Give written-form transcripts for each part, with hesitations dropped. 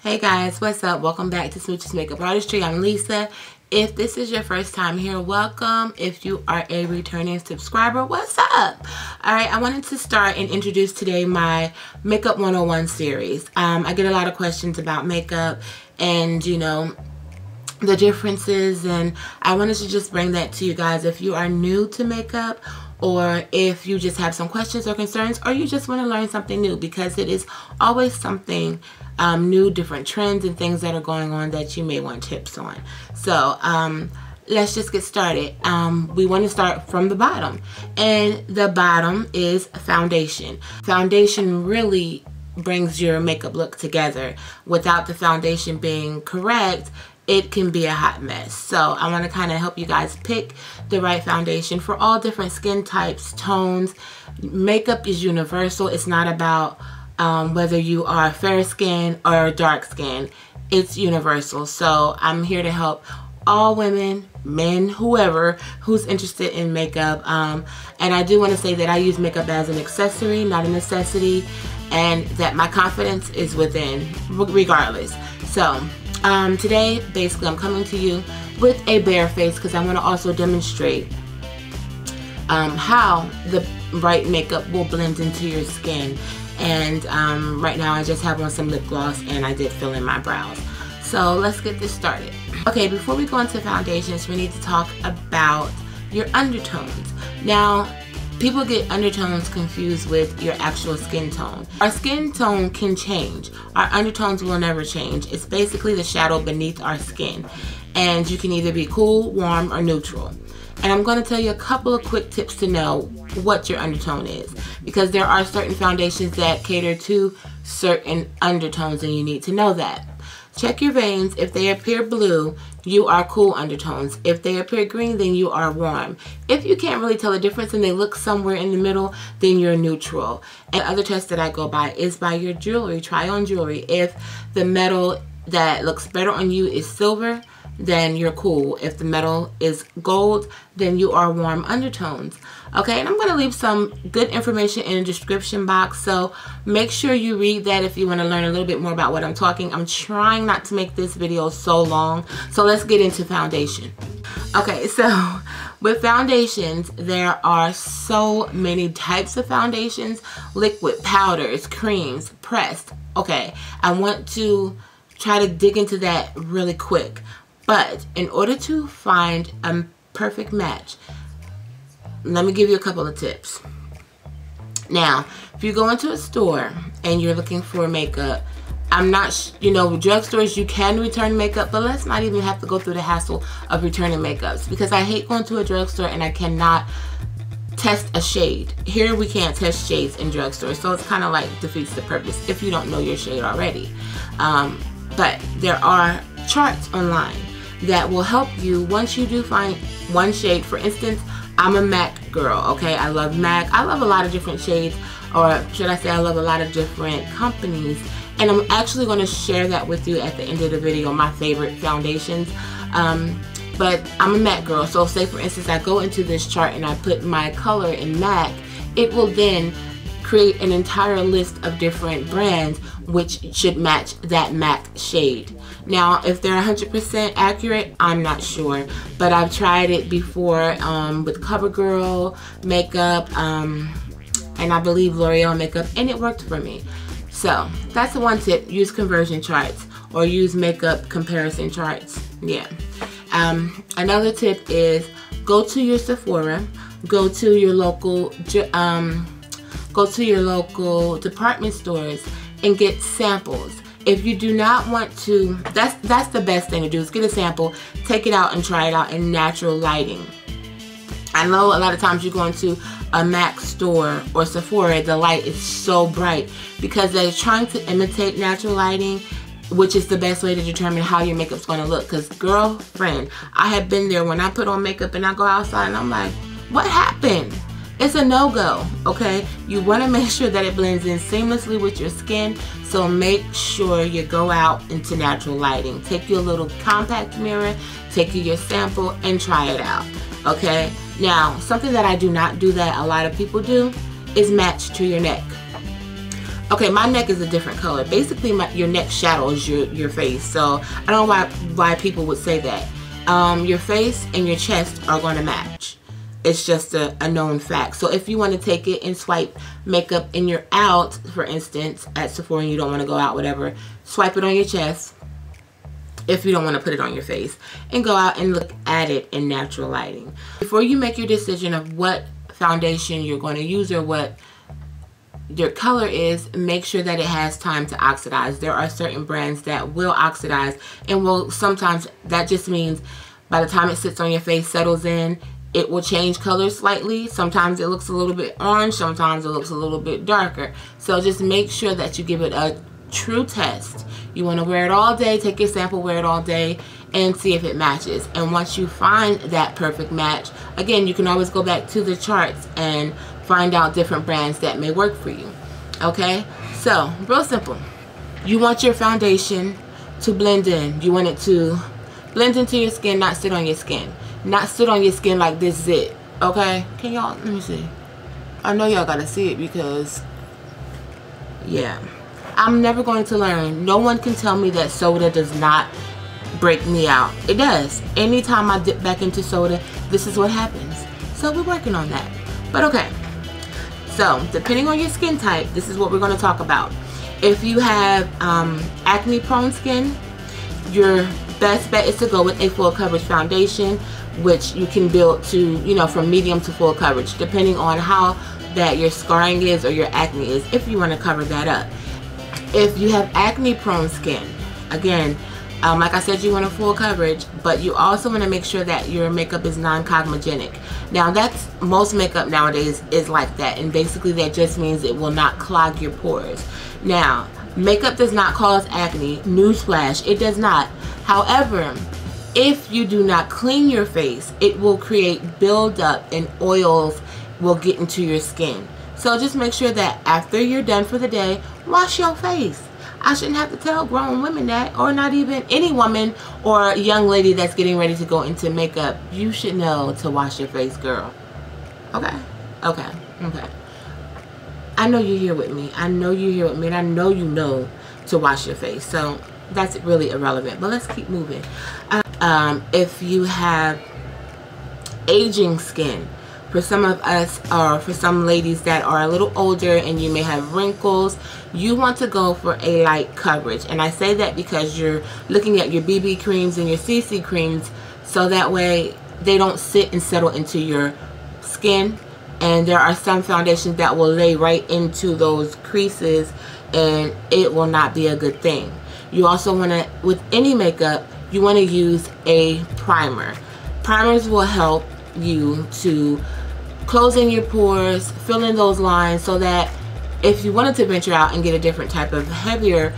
Hey guys, what's up? Welcome back to Smooches Makeup Artistry. I'm Lisa. If this is your first time here, welcome. If you are a returning subscriber, what's up? Alright, I wanted to start and introduce today my Makeup 101 series. I get a lot of questions about makeup and, you know, the differences, and I wanted to just bring that to you guys. If you are new to makeup, or if you just have some questions or concerns, or you just want to learn something new, because it is always something new, different trends and things that are going on that you may want tips on. So let's just get started. We want to start from the bottom, and the bottom is foundation. Foundation really brings your makeup look together. Without the foundation being correct, it can be a hot mess. So I want to kind of help you guys pick the right foundation for all different skin types, tones. Makeup is universal. It's not about whether you are fair skin or dark skin. It's universal. So I'm here to help all women, men, whoever who's interested in makeup. And I do want to say that I use makeup as an accessory, not a necessity, and that my confidence is within regardless. So today, basically, I'm coming to you with a bare face because I want to also demonstrate how the right makeup will blend into your skin. And right now, I just have on some lip gloss, and I did fill in my brows. So let's get this started. Okay, before we go into foundations, we need to talk about your undertones. Now, people get undertones confused with your actual skin tone. Our skin tone can change. Our undertones will never change. It's basically the shadow beneath our skin. And you can either be cool, warm, or neutral. And I'm going to tell you a couple of quick tips to know what your undertone is, because there are certain foundations that cater to certain undertones, and you need to know that. Check your veins. If they appear blue, you are cool undertones. If they appear green, then you are warm. If you can't really tell the difference and they look somewhere in the middle, then you're neutral. And other tests that I go by is by your jewelry. Try on jewelry. If the metal that looks better on you is silver, then you're cool. If the metal is gold, then you are warm undertones. Okay, and I'm going to leave some good information in the description box, so make sure you read that if you want to learn a little bit more about what I'm talking. I'm trying not to make this video so long, so let's get into foundation. Okay, so with foundations, there are so many types of foundations: liquid, powders, creams, pressed. Okay, I want to try to dig into that really quick. But in order to find a perfect match, let me give you a couple of tips. Now, if you go into a store and you're looking for makeup, I'm not, you know, drugstores, you can return makeup, but let's not even have to go through the hassle of returning makeups, because I hate going to a drugstore and I cannot test a shade. Here we can't test shades in drugstores, so it's kind of like defeats the purpose if you don't know your shade already. But there are charts online that will help you once you do find one shade. For instance, I'm a MAC girl, okay? I love MAC. I love a lot of different shades, or should I say I love a lot of different companies. And I'm actually going to share that with you at the end of the video, my favorite foundations. But I'm a MAC girl, so say for instance I go into this chart and I put my color in MAC, it will then create an entire list of different brands which should match that MAC shade. Now, if they're 100% accurate, I'm not sure, but I've tried it before with Covergirl makeup, and I believe L'Oreal makeup, and it worked for me. So that's the one tip: use conversion charts or use makeup comparison charts. Yeah. Another tip is go to your Sephora, go to your local department stores and get samples. If you do not want to, that's the best thing to do, is get a sample, take it out and try it out in natural lighting. I know a lot of times you go into a MAC store or Sephora, the light is so bright because they're trying to imitate natural lighting, which is the best way to determine how your makeup's going to look. Because girlfriend, I have been there when I put on makeup and I go outside and I'm like, what happened? It's a no-go, okay? You want to make sure that it blends in seamlessly with your skin, so make sure you go out into natural lighting. Take your little compact mirror, take your sample, and try it out, okay? Now, something that I do not do that a lot of people do is match to your neck. Okay, my neck is a different color. Basically, your neck shadows your face. So I don't know why people would say that. Your face and your chest are going to match. It's just a known fact. So if you want to take it and swipe makeup and you're out, for instance, at Sephora and you don't want to go out, whatever, swipe it on your chest if you don't want to put it on your face, and go out and look at it in natural lighting. Before you make your decision of what foundation you're going to use or what your color is, make sure that it has time to oxidize. There are certain brands that will oxidize, and will sometimes, that just means by the time it sits on your face, settles in, it will change color slightly. Sometimes it looks a little bit orange, sometimes it looks a little bit darker. So just make sure that you give it a true test. You want to wear it all day, take your sample, wear it all day, and see if it matches. And once you find that perfect match, again, you can always go back to the charts and find out different brands that may work for you. Okay, so real simple. You want your foundation to blend in. You want it to blend into your skin, not sit on your skin. Not sit on your skin like this zit. Okay, can y'all, let me see. I know y'all gotta see it because, yeah, I'm never going to learn. No one can tell me that soda does not break me out. It does. Anytime I dip back into soda, this is what happens. So we're working on that. But okay, so depending on your skin type, this is what we're going to talk about. If you have acne prone skin, your best bet is to go with a full coverage foundation, which you can build to, you know, from medium to full coverage, depending on how that your scarring is or your acne is, if you want to cover that up. If you have acne prone skin, again, like I said, you want a full coverage, but you also want to make sure that your makeup is non-cosmogenic. Now, that's, most makeup nowadays is like that, and basically that just means it will not clog your pores. Now, makeup does not cause acne. Newsflash, it does not. However, if you do not clean your face, it will create buildup and oils will get into your skin. So just make sure that after you're done for the day, wash your face. I shouldn't have to tell grown women that, or not even any woman or young lady that's getting ready to go into makeup. You should know to wash your face, girl. Okay? Okay. Okay. I know you're here with me. I know you're here with me, and I know you know to wash your face. So that's really irrelevant. But let's keep moving. If you have aging skin, for some of us, or for some ladies that are a little older and you may have wrinkles, you want to go for a light coverage. And I say that because you're looking at your BB creams and your CC creams, so that way they don't sit and settle into your skin. And there are some foundations that will lay right into those creases, and it will not be a good thing. You also want to, with any makeup, you want to use a primer. Primers will help you to close in your pores, fill in those lines, so that if you wanted to venture out and get a different type of heavier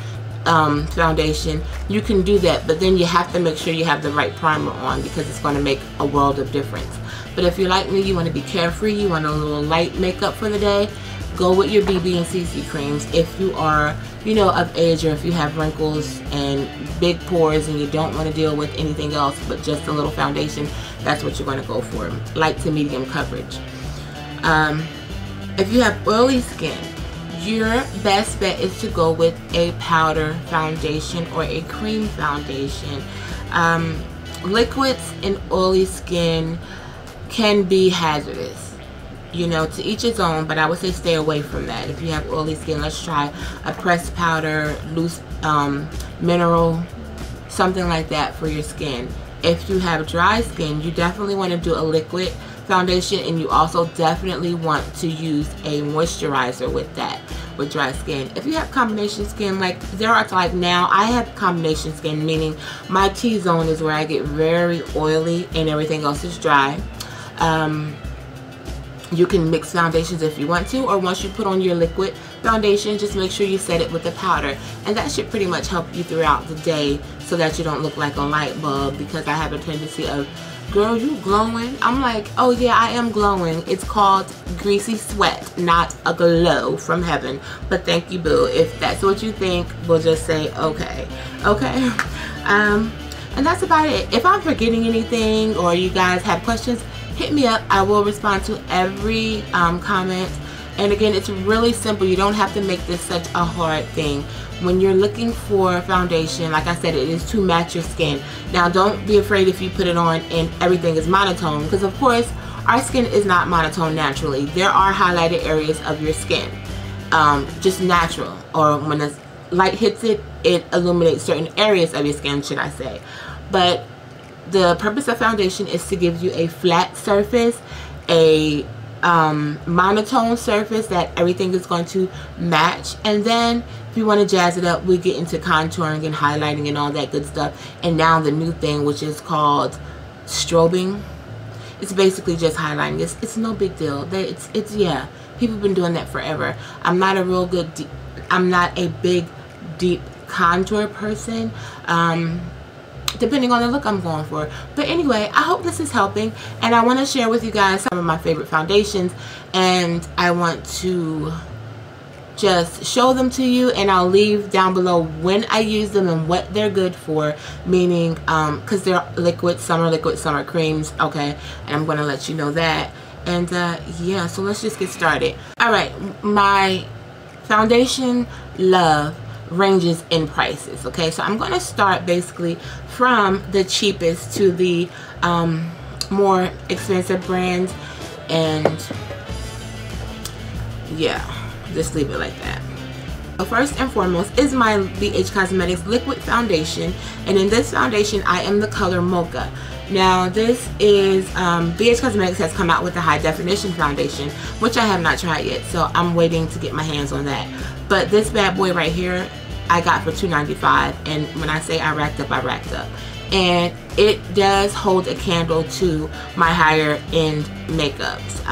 foundation, you can do that. But then you have to make sure you have the right primer on, because it's going to make a world of difference. But if you're like me, you want to be carefree, you want a little light makeup for the day, go with your BB and CC creams. If you are, you know, of age, or if you have wrinkles and big pores and you don't want to deal with anything else but just a little foundation, that's what you're going to go for, light to medium coverage. If you have oily skin, your best bet is to go with a powder foundation or a cream foundation. Liquids in oily skin can be hazardous. You know, to each its own, but I would say stay away from that. If you have oily skin, let's try a pressed powder, loose mineral, something like that for your skin. If you have dry skin, you definitely want to do a liquid foundation, and you also definitely want to use a moisturizer with that, with dry skin. If you have combination skin, like there are, like now I have combination skin, meaning my T-zone is where I get very oily and everything else is dry. You can mix foundations if you want to, or once you put on your liquid foundation, just make sure you set it with the powder, and that should pretty much help you throughout the day so that you don't look like a light bulb. Because I have a tendency of, girl, you glowing? I'm like, oh yeah, I am glowing. It's called greasy sweat, not a glow from heaven. But thank you, boo. If that's what you think, we'll just say okay. Okay. And that's about it. If I'm forgetting anything or you guys have questions, hit me up. I will respond to every comment. And again, it's really simple. You don't have to make this such a hard thing. When you're looking for foundation, like I said, it is to match your skin. Now, don't be afraid if you put it on and everything is monotone, because of course, our skin is not monotone naturally. There are highlighted areas of your skin, just natural, or when the light hits it, it illuminates certain areas of your skin, should I say. But the purpose of foundation is to give you a flat surface, a monotone surface that everything is going to match. And then if you want to jazz it up, we get into contouring and highlighting and all that good stuff. And now the new thing, which is called strobing. It's basically just highlighting. It's no big deal. It's yeah, people have been doing that forever. I'm not a big deep contour person, depending on the look I'm going for. But anyway, I hope this is helping, and I want to share with you guys some of my favorite foundations, and I want to just show them to you, and I'll leave down below when I use them and what they're good for, meaning because they're liquid, some are summer creams, okay, and I'm going to let you know that. And yeah, so let's just get started. Alright, my foundation love ranges in prices, okay, so I'm going to start basically from the cheapest to the more expensive brands, and yeah, just leave it like that. So first and foremost is my BH Cosmetics liquid foundation, and in this foundation I am the color Mocha. Now this is BH Cosmetics has come out with a high definition foundation, which I have not tried yet, so I'm waiting to get my hands on that. But this bad boy right here I got for $2.95, and when I say I racked up, I racked up. And it does hold a candle to my higher end makeups.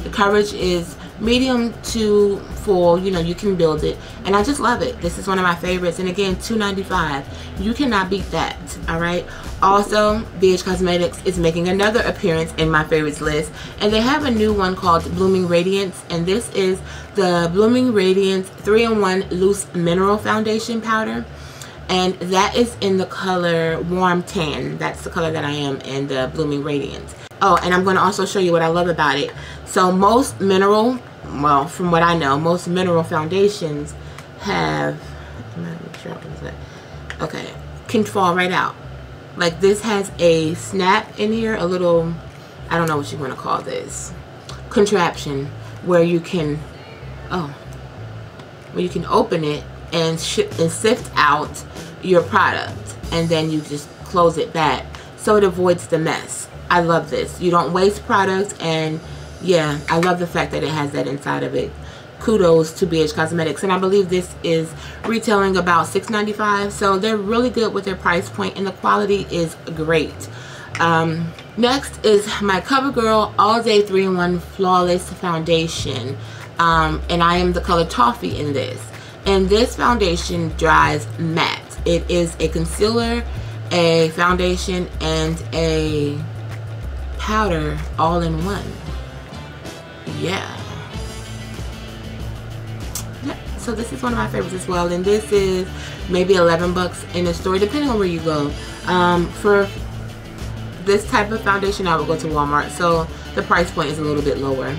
The coverage is medium to full, you know, you can build it, and I just love it. This is one of my favorites, and again, $2.95. You cannot beat that. Alright, also BH Cosmetics is making another appearance in my favorites list, and they have a new one called Blooming Radiance, and this is the Blooming Radiance 3-in-1 Loose Mineral Foundation Powder, and that is in the color Warm Tan. That's the color that I am in the Blooming Radiance. Oh, and I'm going to also show you what I love about it. So most mineral, well, from what I know, most mineral foundations have, okay, can fall right out. Like this has a snap in here, a little, I don't know what you want to call this, contraption, where you can, where you can open it and sift out your product, and then you just close it back so it avoids the mess. I love this. You don't waste products, and yeah, I love the fact that it has that inside of it. Kudos to BH Cosmetics, and I believe this is retailing about $6.95, so they're really good with their price point, and the quality is great. Next is my Covergirl All Day 3-in-1 Flawless Foundation, and I am the color Toffee in this. And this foundation dries matte. It is a concealer, a foundation, and a powder all in one. Yeah, so this is one of my favorites as well, and this is maybe 11 bucks in the store, depending on where you go. For this type of foundation I would go to Walmart, so the price point is a little bit lower.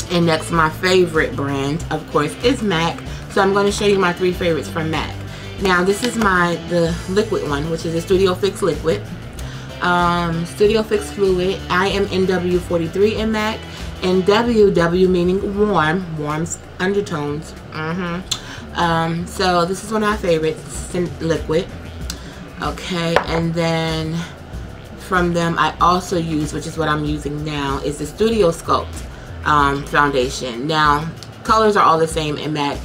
And next, my favorite brand, of course, is MAC. So I'm going to show you my 3 favorites from MAC. Now this is the liquid one, which is a Studio Fix liquid, Studio Fix fluid. I am NW43 in MAC, and WW meaning warms undertones. So this is one of my favorites, liquid. Okay, and then from them I also use, which is what I'm using now, is the Studio Sculpt foundation. Now colors are all the same in MAC.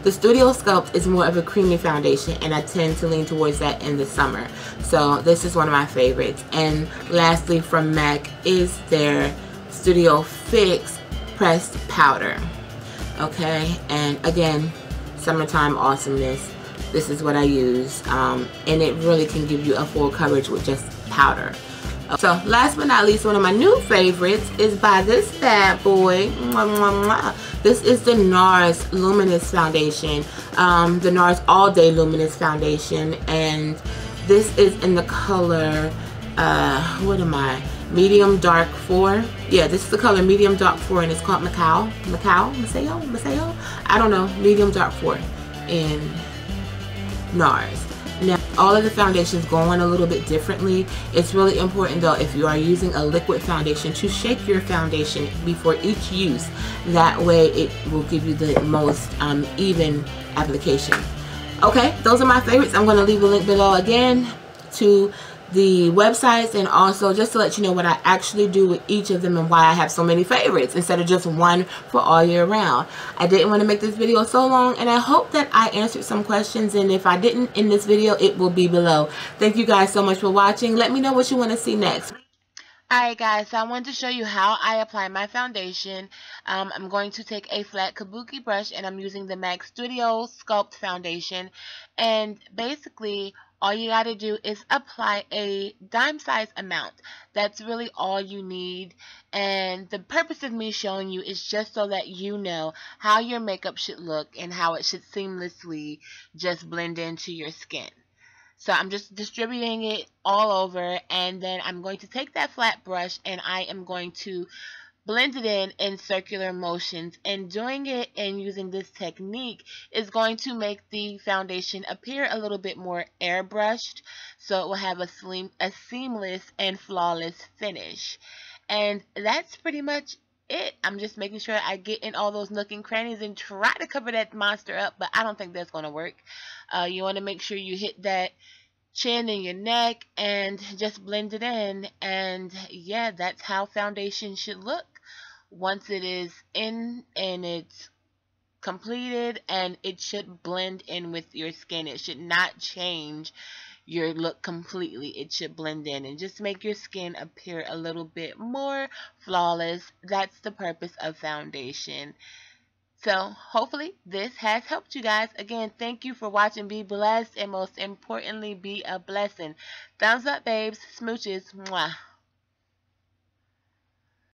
The Studio Sculpt is more of a creamy foundation, and I tend to lean towards that in the summer. So this is one of my favorites. And lastly from MAC is their Studio Fix pressed powder. Okay, and again, summertime awesomeness. This is what I use, and it really can give you a full coverage with just powder. So last but not least, one of my new favorites is by this bad boy. This is the Norris Luminous Foundation, the Norris All Day Luminous Foundation, and this is in the color, medium dark 4. Yeah, this is the color medium dark 4, and it's called Macao. I don't know, medium dark 4 in NARS. Now, all of the foundations go on a little bit differently. It's really important though, if you are using a liquid foundation, to shake your foundation before each use. That way it will give you the most even application. Okay, those are my favorites. I'm going to leave a link below again to the websites, and also just to let you know what I actually do with each of them and why I have so many favorites instead of just one for all year round. I didn't want to make this video so long, and I hope that I answered some questions, and if I didn't in this video, it will be below. Thank you guys so much for watching. Let me know what you want to see next. Alright guys, so I wanted to show you how I apply my foundation. I'm going to take a flat kabuki brush, and I'm using the MAC Studio Sculpt foundation, and basically all you got to do is apply a dime size amount. That's really all you need, and the purpose of me showing you is just so that you know how your makeup should look and how it should seamlessly just blend into your skin. So I'm just distributing it all over, and then I'm going to take that flat brush and I am going to blend it in circular motions, and doing it and using this technique is going to make the foundation appear a little bit more airbrushed, so it will have a seamless and flawless finish. And that's pretty much it. I'm just making sure I get in all those nook and crannies and try to cover that monster up, but I don't think that's going to work. You want to make sure you hit that chin and your neck and just blend it in, and yeah, that's how foundation should look once it is in and it's completed, and it should blend in with your skin. It should not change your look completely. It should blend in and just make your skin appear a little bit more flawless. That's the purpose of foundation. So hopefully this has helped you guys. Again, thank you for watching. Be blessed, and most importantly, be a blessing. Thumbs up, babes. Smooches. Mwah.